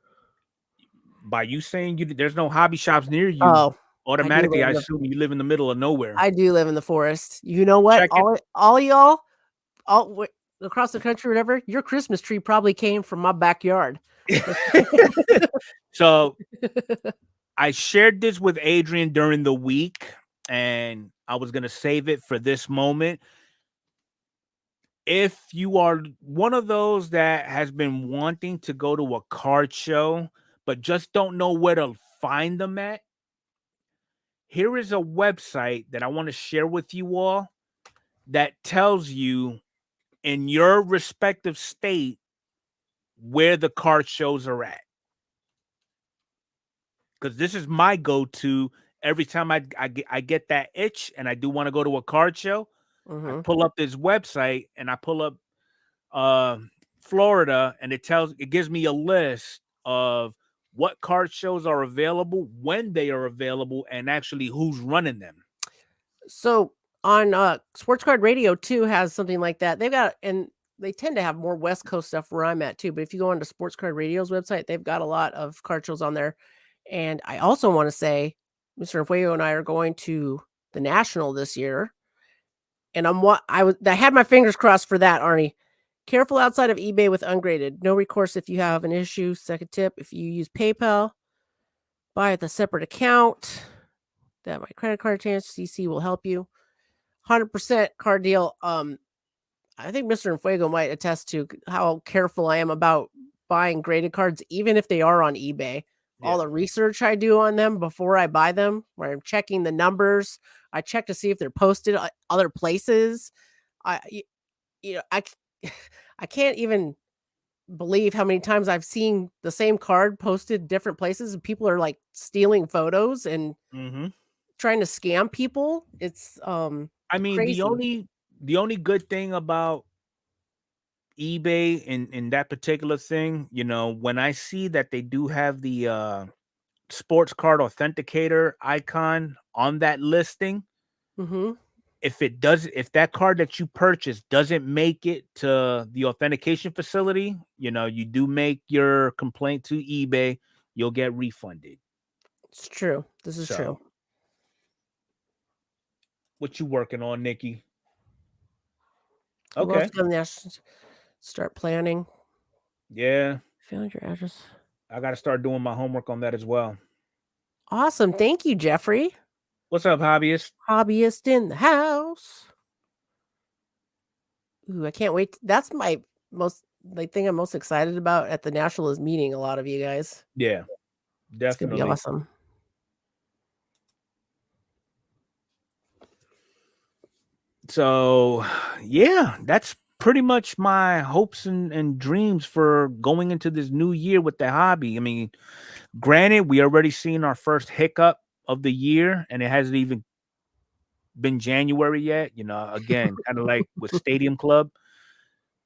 by you saying there's no hobby shops near you, Oh, I do automatically live I in the assume you live in the middle of nowhere. I do live in the forest. You know what? Check it. All y'all, across the country, whatever, your Christmas tree probably came from my backyard. So I shared this with Adrian during the week, and I was gonna save it for this moment. If you are one of those that has been wanting to go to a card show, but just don't know where to find them at, here is a website that I want to share with you all that tells you in your respective state where the card shows are at. Because this is my go-to every time I get that itch and I do want to go to a card show. I Mhm. pull up this website and I pull up Florida, and it gives me a list of what card shows are available, when they are available, and actually who's running them. So on Sports Card Radio too has something like that. They've got, and they tend to have more West Coast stuff where I'm at too. But if you go onto Sports Card Radio's website, they've got a lot of card shows on there. And I also want to say, Mr. Enfuego and I are going to the National this year. And I had my fingers crossed for that, Arnie. Careful outside of eBay with ungraded. No recourse if you have an issue. Second tip, if you use PayPal, buy with a separate account. That my credit card chance CC will help you. 100% card deal. I think Mr. Enfuego might attest to how careful I am about buying graded cards, even if they are on eBay. All the research I do on them before I buy them, where I'm checking the numbers. I check to see if they're posted other places. I I can't even believe how many times I've seen the same card posted different places and people are like stealing photos and Mm-hmm. trying to scam people. It's I mean, crazy. the only good thing about eBay in that particular thing, you know, when I see that they do have the sports card authenticator icon on that listing, Mhm. if that card that you purchased doesn't make it to the authentication facility, you know, you do make your complaint to eBay, you'll get refunded. It's true. This is true. So, what you working on, Nikki? Who else Okay. is gonna start planning? Yeah, Found your address. I got to start doing my homework on that as well. Awesome. Thank you, Jeffrey. What's up, hobbyist? Hobbyist in the house. Ooh, I can't wait. That's my thing I'm most excited about at the National is meeting a lot of you guys. Yeah, It's gonna be definitely. awesome. So, yeah, that's pretty much my hopes and dreams for going into this new year with the hobby. I mean, granted, we already seen our first hiccup of the year, and it hasn't even been January yet. You know, again, kind of like with Stadium Club,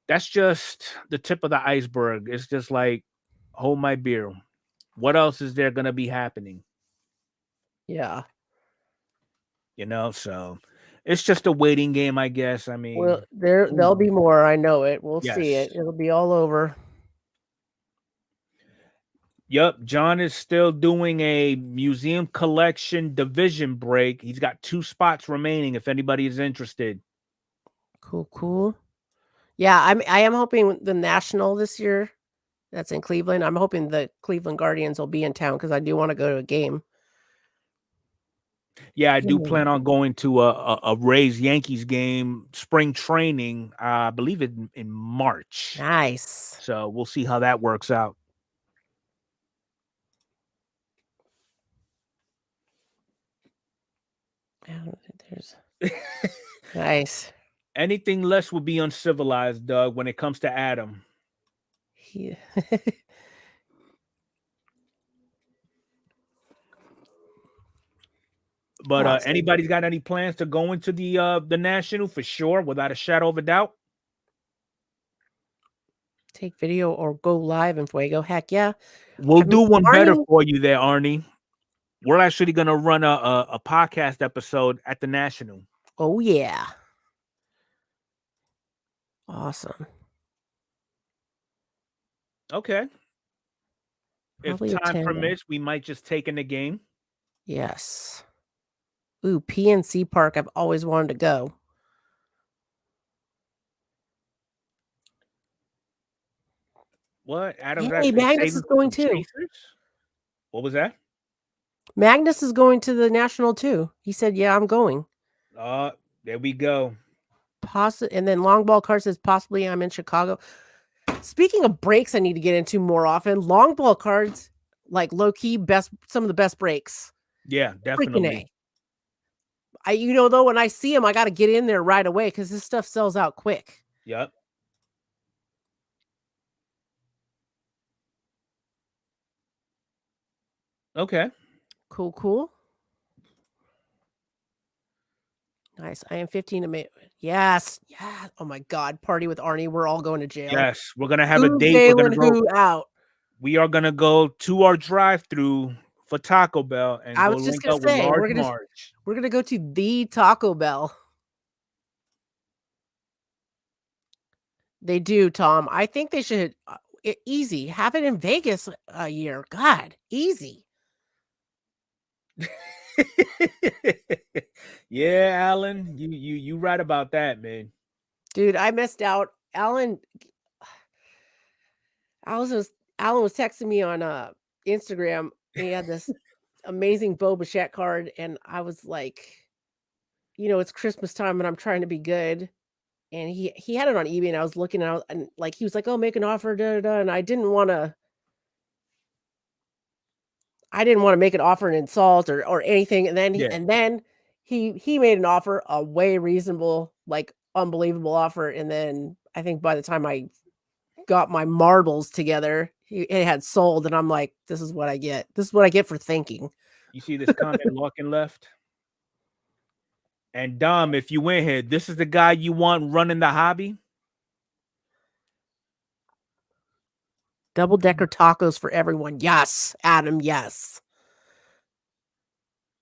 that's just the tip of the iceberg. It's just like, hold my beer. What else is there going to be happening? Yeah. You know, so it's just a waiting game, I guess. I Well, mean, there'll be more. I know it. We'll see yes. it. It'll be all over. Yep, John is still doing a museum collection division break. He's got 2 spots remaining if anybody is interested. Cool, cool. Yeah, I am hoping the National this year. That's in Cleveland. I'm hoping the Cleveland Guardians will be in town because I do want to go to a game. Yeah, I do Mm. plan on going to a Rays Yankees game, spring training, I believe in March. Nice. So we'll see how that works out. There's nice. Anything less would be uncivilized, Doug, when it comes to Adam. He- But awesome. anybody's got any plans to go into the National for sure, without a shadow of a doubt? Take video or go live in Fuego. Heck yeah. We'll I mean, do one better Arnie. for you there, Arnie. We're actually gonna run a podcast episode at the National. Oh yeah. Awesome. Okay. If Probably time attend. permits, we might just take in the game. Yes. Ooh, PNC Park. I've always wanted to go. What? Adam's Hey, actually Magnus saving is for going some too. chasers? What was that? Magnus is going to the National too. He said, "Yeah, I'm going." There we go. And then long ball card says possibly I'm in Chicago. Speaking of breaks, I need to get into more often. Long ball cards, like low key, some of the best breaks. Yeah, Freaking definitely. A. Though, when I see them, I got to get in there right away because this stuff sells out quick. Yep. Okay. Cool, cool. Nice. I am 15 a minute. Yes. Yeah. Oh my God. Party with Arnie. We're all going to jail. Yes, we're gonna have a Who's date. We're gonna bailing go. who out? We are gonna go to our drive-through for Taco Bell and I go was just link gonna up with say Large Marge. we're gonna go to the Taco Bell. They do, Tom. I think they should easy have it in Vegas a year. God, easy. Yeah, Alan, you right about that, man. Dude, I missed out. Alan was texting me on Instagram. And he had this amazing Bo Bichette card, and I was like, it's Christmas time, and I'm trying to be good. And he had it on eBay, and I was looking out, and like he was like, "Oh, make an offer," da, da, da, and I didn't want to make an offer and insult or anything. And then Yeah, he made an offer, a way reasonable, like unbelievable offer. And then I think by the time I got my marbles together, it had sold, and I'm like, this is what I get. This is what I get for thinking. you see this comment Larkin left? And Dom, if you win here, this is the guy you want running the hobby. Double-decker tacos for everyone. Yes, Adam, yes.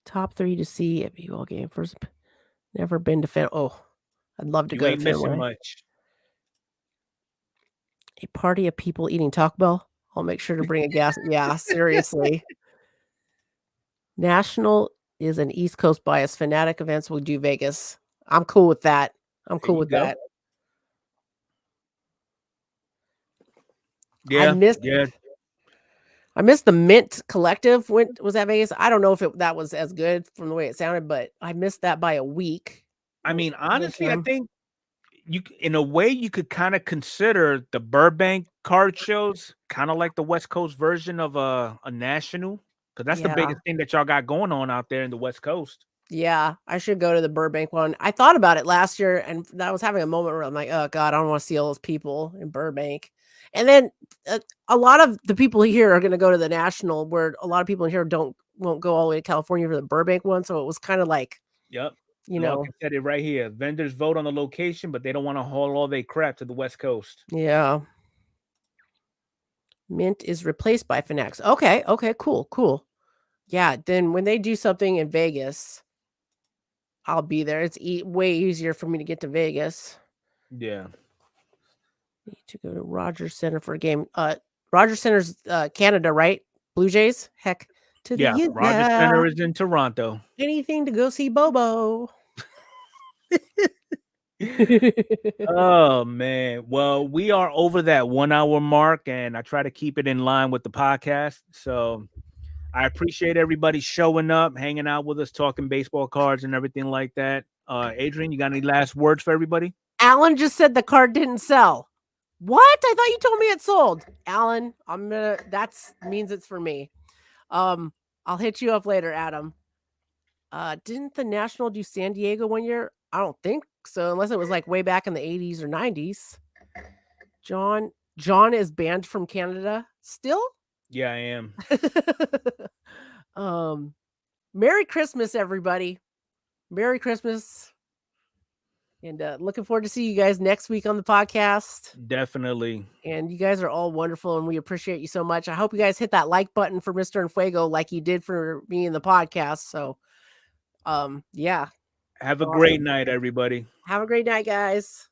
Top 3 to see at B-ball game. First, never been to Fenway. Oh, I'd love to You go to ain't missing Fenway. much. A party of people eating Taco Bell. I'll make sure to bring a gas. Yeah, seriously. National is an East Coast bias. Fanatic events will do Vegas. I'm cool with that. I'm There cool you with go. that. Yeah, I missed the Mint Collective. When was that Vegas? I don't know if that was as good from the way it sounded, but I missed that by a week. I mean, honestly, I think in a way you could kind of consider the Burbank card shows kind of like the West Coast version of a national, because that's the biggest thing that y'all got going on out there in the West Coast. Yeah, I should go to the Burbank one. I thought about it last year, and I was having a moment where I'm like, oh God, I don't want to see all those people in Burbank. And then a lot of the people here are going to go to the national, where a lot of people in here won't go all the way to California for the Burbank one. So it was kind of like, Yep. you Look, know, I said it right here. Vendors vote on the location, but they don't want to haul all their crap to the West Coast. Yeah. Mint is replaced by Fanatics. Okay. Okay. Cool. Yeah. Then when they do something in Vegas, I'll be there. It's way easier for me to get to Vegas. Yeah. Need to go to Rogers Center for a game. Rogers Center's Canada, right? Blue Jays. Heck, to the Rogers Center is in Toronto. Anything to go see Bobo. Oh man. Well, we are over that 1 hour mark, and I try to keep it in line with the podcast. So I appreciate everybody showing up, hanging out with us, talking baseball cards and everything like that. Adrian, you got any last words for everybody? Alan just said the card didn't sell. What? I thought you told me it sold. Alan, that means it's for me. I'll hit you up later, Adam. Didn't the National do San Diego one year? I don't think so, unless it was like way back in the 80s or 90s. John is banned from Canada still? Yeah, I am. Merry Christmas, everybody. Merry Christmas. And looking forward to see you guys next week on the podcast. Definitely. And you guys are all wonderful, and we appreciate you so much. I hope you guys hit that like button for Mr. Enfuego like you did for me in the podcast. So, yeah. Have a great night, everybody. Have a great night, guys.